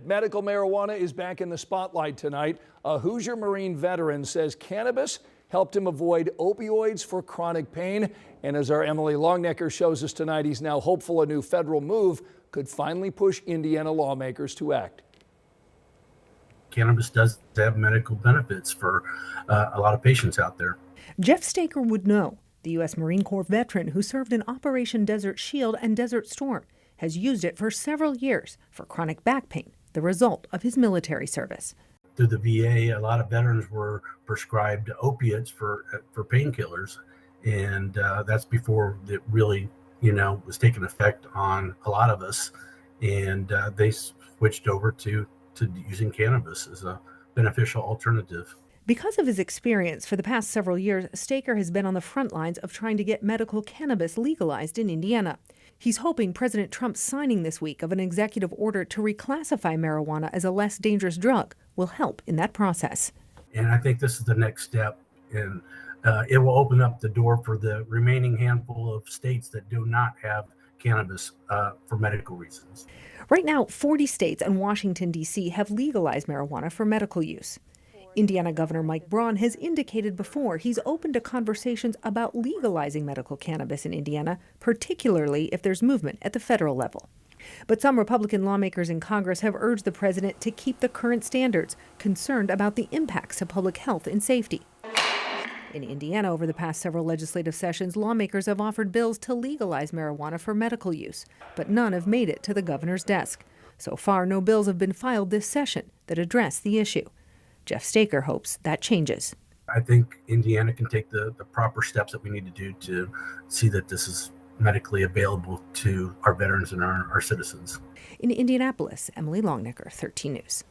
Medical marijuana is back in the spotlight tonight. A Hoosier Marine veteran says cannabis helped him avoid opioids for chronic pain. And as our Emily Longnecker shows us tonight, he's now hopeful a new federal move could finally push Indiana lawmakers to act. Cannabis does have medical benefits for a lot of patients out there. Jeff Staker would know. The U.S. Marine Corps veteran who served in Operation Desert Shield and Desert Storm has used it for several years for chronic back pain, the result of his military service. Through the VA, a lot of veterans were prescribed opiates for painkillers, and that's before it really, was taking effect on a lot of us. And they switched over to using cannabis as a beneficial alternative. Because of his experience for the past several years, Staker has been on the front lines of trying to get medical cannabis legalized in Indiana. He's hoping President Trump's signing this week of an executive order to reclassify marijuana as a less dangerous drug will help in that process. And I think this is the next step, and it will open up the door for the remaining handful of states that do not have cannabis for medical reasons. Right now, 40 states and Washington, D.C. have legalized marijuana for medical use. Indiana Governor Mike Braun has indicated before he's open to conversations about legalizing medical cannabis in Indiana, particularly if there's movement at the federal level. But some Republican lawmakers in Congress have urged the president to keep the current standards, concerned about the impacts to public health and safety. In Indiana, over the past several legislative sessions, lawmakers have offered bills to legalize marijuana for medical use, but none have made it to the governor's desk. So far, no bills have been filed this session that address the issue. Jeff Staker hopes that changes. I think Indiana can take the proper steps that we need to do to see that this is medically available to our veterans and our citizens. In Indianapolis, Emily Longnecker, 13 News.